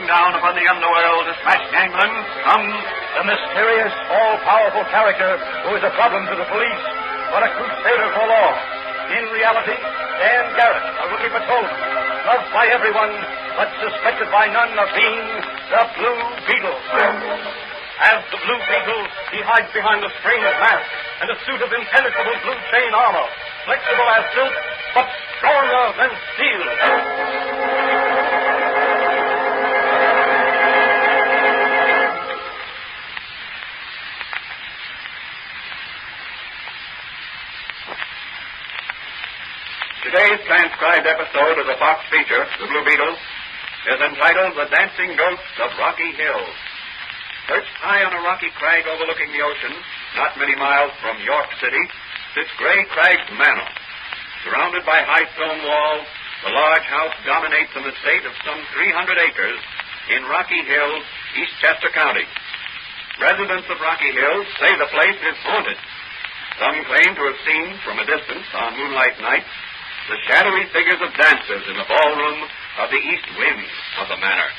Down upon the underworld to smash gangland comes the mysterious, all-powerful character who is a problem to the police, but a crusader for law. In reality, Dan Garrett, a rookie patrolman, loved by everyone, but suspected by none of being the Blue Beetle. As the Blue Beetle, he hides behind a strange mask and a suit of impenetrable blue chain armor, flexible as silk, but stronger than steel. Today's transcribed episode of the Fox feature, The Blue Beetle, is entitled The Dancing Ghost of Rocky Hills. Perched high on a rocky crag overlooking the ocean, not many miles from York City, sits Gray Crags Manor. Surrounded by high stone walls, the large house dominates an estate of some 300 acres in Rocky Hills, Eastchester County. Residents of Rocky Hills say the place is haunted. Some claim to have seen, from a distance on moonlight nights, the shadowy figures of dancers in the ballroom of the east wing of the manor.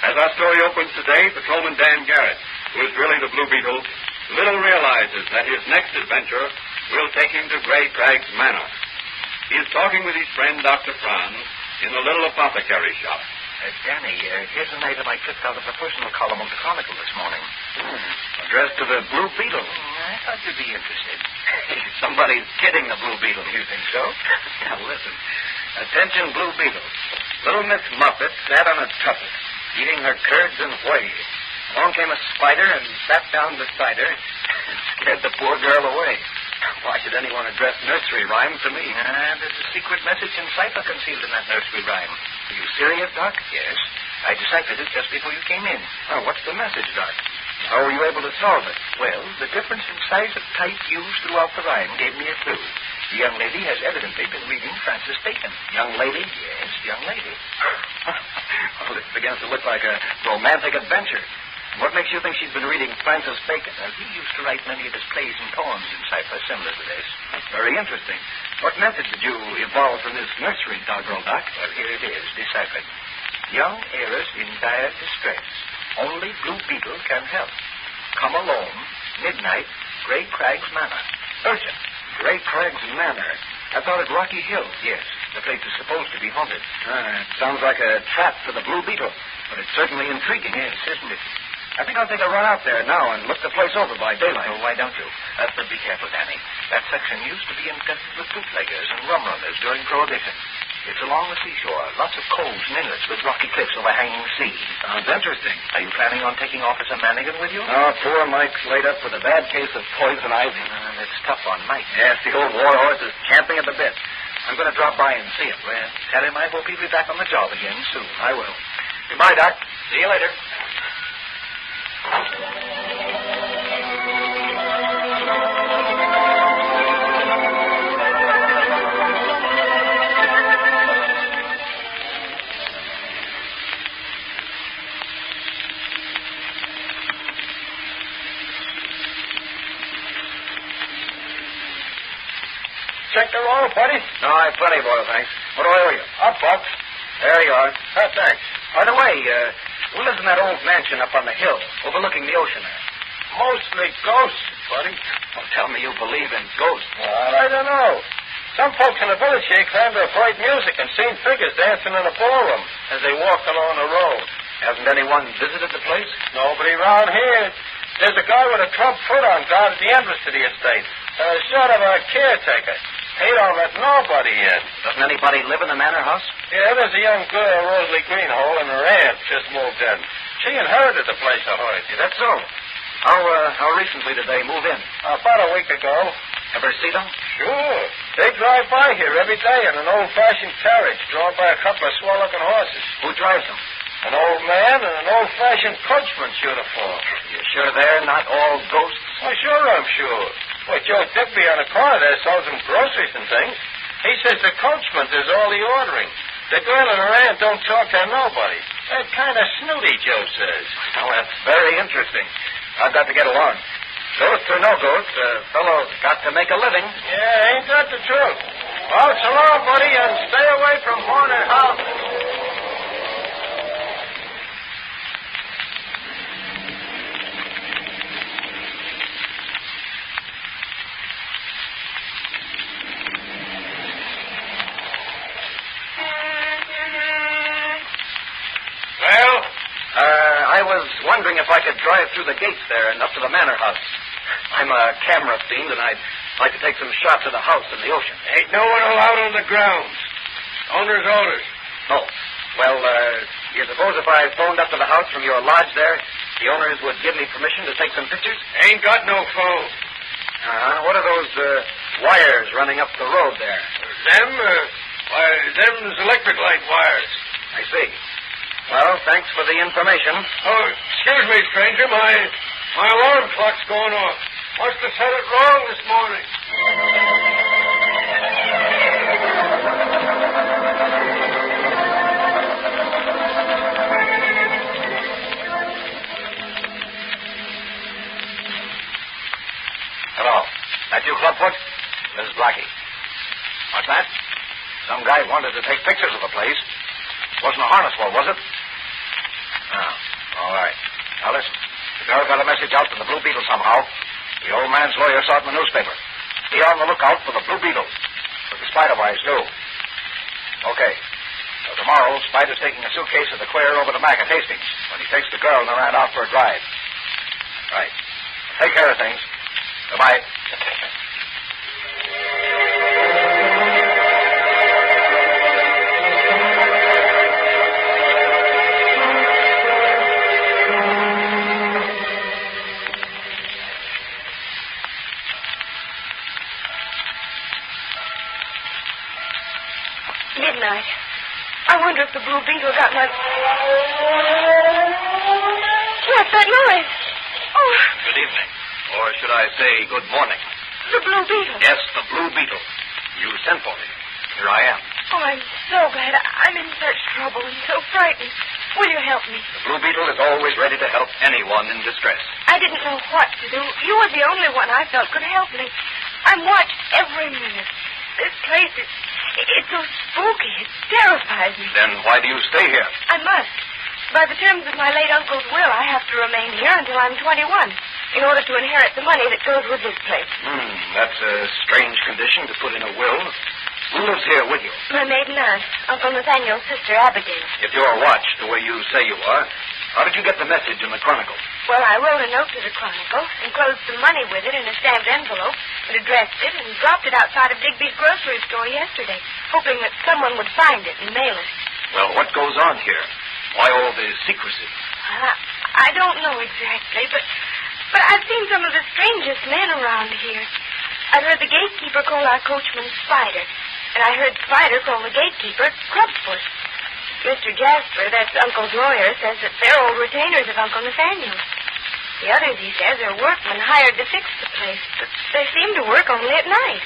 As our story opens today, Patrolman Dan Garrett, who is really the Blue Beetle, little realizes that his next adventure will take him to Gray Crags Manor. He is talking with his friend, Dr. Franz, in the little apothecary shop. Danny, here's an item I clipped out of the personal column of the Chronicle this morning. Addressed to the Blue Beetle. I thought you'd be interested. Somebody's kidding the Blue Beetle. You think so? Now, listen. Attention, Blue Beetle. Little Miss Muffet sat on a tuffet, eating her curds and whey. Along came a spider and sat down beside her and scared the poor girl away. Why should anyone address nursery rhyme to me? There's a secret message in cipher concealed in that nursery rhyme. Are you serious, Doc? Yes. I deciphered it just before you came in. Oh, what's the message, Doc? How were you able to solve it? Well, the difference in size of type used throughout the rhyme gave me a clue. The young lady has evidently been reading Francis Bacon. Young lady? Yes, young lady. Well, this begins to look like a romantic adventure. What makes you think she's been reading Francis Bacon? Well, he used to write many of his plays and poems in cipher similar to this. That's very interesting. What method did you evolve from this nursery doggerel, Doc? Well, here it is, deciphered. Young heiress in dire distress. Only Blue Beetle can help. Come alone, midnight, Gray Crags Manor. Urgent. Gray Crags Manor. I thought it Rocky Hills. Yes, the place is supposed to be haunted. It sounds like a trap for the Blue Beetle, but it's certainly intriguing. Yes, isn't it? I think I'll take a run out there now and look the place over by daylight. Oh, why don't you? But be careful, Danny. That section used to be infested with bootleggers and rum runners during Prohibition. It's along the seashore. Lots of coves and inlets with rocky cliffs overhanging the sea. Sounds interesting. Are you planning on taking Officer Mannigan with you? Oh, poor Mike's laid up with a bad case of poison ivy. It's tough on Mike. Yes, the old war horse is champing at the bit. I'm going to drop by and see him. Well, tell him I hope he'll be back on the job again soon. I will. Goodbye, Doc. See you later. Check the roll, buddy. No, I have plenty of oil, thanks. What do I owe you? $1. There you are. Thanks. By the way, who lives in that old mansion up on the hill overlooking the ocean there? Mostly ghosts, buddy. Oh, tell me you believe in ghosts. Well, I don't know. Some folks in the village here claim to have heard music and seen figures dancing in the ballroom as they walk along the road. Hasn't anyone visited the place? Nobody around here. There's a guy with a club foot on guard at the entrance to the estate. Sort of a caretaker. He don't let nobody in. Doesn't anybody live in the manor house? Yeah, there's a young girl, Rosalie Greenhole, and her aunt just moved in. She inherited the place, I heard. Yeah, that's so. How recently did they move in? About a week ago. Ever see them? Sure. They drive by here every day in an old-fashioned carriage drawn by a couple of swell-looking horses. Who drives them? An old man in an old-fashioned coachman's uniform. You sure they're not all ghosts? Oh, sure I'm sure. Well, Joe Digby on the corner there sells them groceries and things. He says the coachman does all the ordering. The girl and her aunt don't talk to nobody. They're kind of snooty, Joe says. Oh, that's very interesting. I've got to get along. Ghost or no ghost, a fellow's got to make a living. Yeah, ain't that the truth? Well, so long, buddy, and stay away from haunted houses. I was wondering if I could drive through the gates there and up to the manor house. I'm a camera fiend, and I'd like to take some shots of the house and the ocean. Ain't no one allowed on the grounds. Owner's orders. Oh. Well, you suppose if I phoned up to the house from your lodge there, the owners would give me permission to take some pictures? Ain't got no phone. What are those wires running up the road there? Them's electric light wires. I see. Well, thanks for the information. Oh, excuse me, stranger. My alarm clock's going off. Must have set it wrong this morning. Hello. That you, Clubfoot? This is Blackie. What's that? Some guy wanted to take pictures of the place. Wasn't a harness full, was it? Oh, all right. Now, listen. The girl got a message out from the Blue Beetle somehow. The old man's lawyer saw it in the newspaper. Be on the lookout for the Blue Beetle. With the spider wires, too. Okay. So tomorrow, Spider's taking a suitcase of the queer over to Mac at Hastings when he takes the girl and the rat out for a drive. Right. Take care of things. Goodbye. Midnight. I wonder if the Blue Beetle got my... What's that noise? Oh. Good evening. Or should I say good morning? The Blue Beetle. Yes, the Blue Beetle. You sent for me. Here I am. Oh, I'm so glad. I'm in such trouble and so frightened. Will you help me? The Blue Beetle is always ready to help anyone in distress. I didn't know what to do. You were the only one I felt could help me. I'm watched every minute. This place is... It's so spooky. It terrifies me. Then why do you stay here? I must. By the terms of my late uncle's will, I have to remain here until I'm 21 in order to inherit the money that goes with this place. That's a strange condition to put in a will. Who lives here with you? My maiden aunt, Uncle Nathaniel's sister, Abigail. If you're watched the way you say you are, how did you get the message in the Chronicle? Well, I wrote a note to the Chronicle, enclosed some money with it in a stamped envelope, and addressed it, and dropped it outside of Digby's grocery store yesterday, hoping that someone would find it and mail it. Well, what goes on here? Why all this secrecy? I don't know exactly, but I've seen some of the strangest men around here. I've heard the gatekeeper call our coachman Spider, and I heard Spider call the gatekeeper Clubfoot. Mr. Jasper, that's Uncle's lawyer, says that they're old retainers of Uncle Nathaniel. The others, he says, are workmen hired to fix the place, but they seem to work only at night.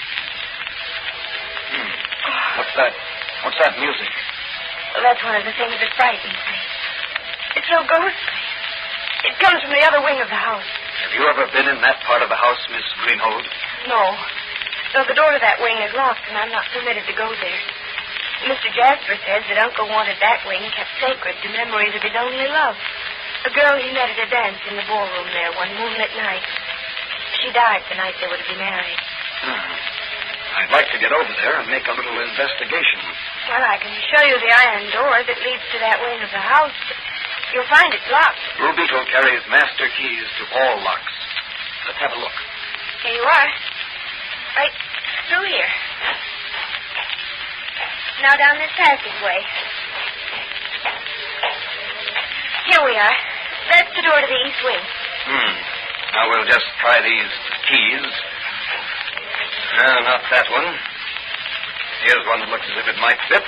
What's that music? Well, that's one of the things that frightens me. It's so ghostly. It comes from the other wing of the house. Have you ever been in that part of the house, Miss Greenhold? No. No, the door to that wing is locked, and I'm not permitted to go there. Mr. Jasper says that Uncle wanted that wing kept sacred to memories of his only love. A girl he met at a dance in the ballroom there one moonlit night. She died the night they were to be married. I'd like to get over there and make a little investigation. Well, I can show you the iron door that leads to that wing of the house, but you'll find it's locked. Blue Beetle carries master keys to all locks. Let's have a look. Here you are. Right through here. Now down this passageway. Here we are. That's the door to the east wing. Now we'll just try these keys. No, not that one. Here's one that looks as if it might fit.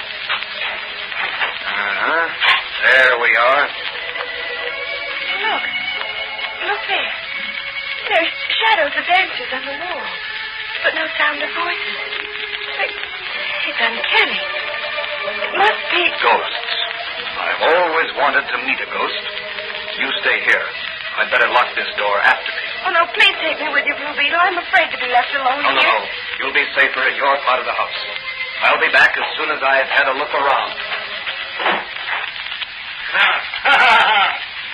There we are. Look there. There's shadows of dancers on the wall, but no sound of voices. It's uncanny. It must be ghosts. I've always wanted to meet a ghost. You stay here. I'd better lock this door after me. Oh, no, please take me with you, Blue Beetle. I'm afraid to be left alone No, here. no. You'll be safer in your part of the house. I'll be back as soon as I've had a look around.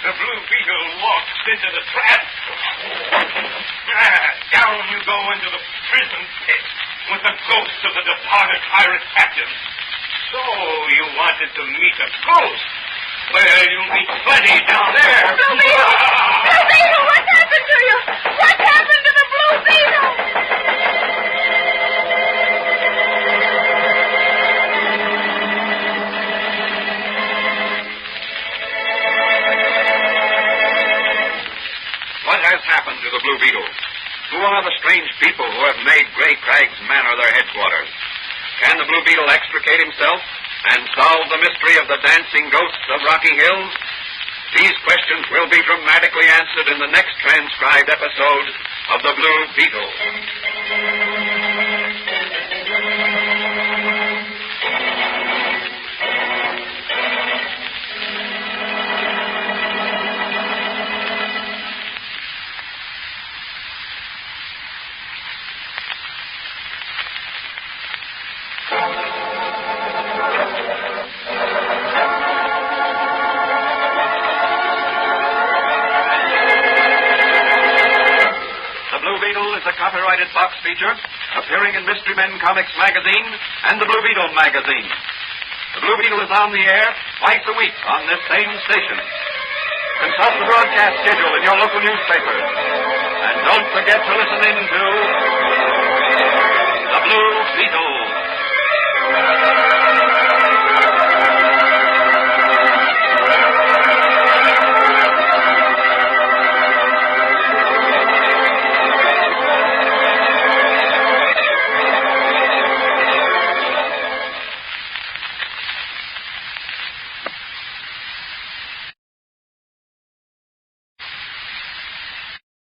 The Blue Beetle walks into the trap. Down you go into the prison pit with the ghost of the departed pirate captain. So you wanted to meet a ghost? Well, you'll meet plenty down there. Blue Beetle! Blue Beetle, what's happened to you? What's happened to the Blue Beetle? What has happened to the Blue Beetle? Who are the strange people who have made Grey Crag's Manor their headquarters? Can the Blue Beetle extricate himself and solve the mystery of the Dancing Ghosts of Rocky Hills? These questions will be dramatically answered in the next transcribed episode of The Blue Beetle. Copyrighted box feature appearing in Mystery Men Comics magazine and the Blue Beetle magazine. The Blue Beetle is on the air twice a week on this same station. Consult the broadcast schedule in your local newspapers. And don't forget to listen in to The Blue Beetle.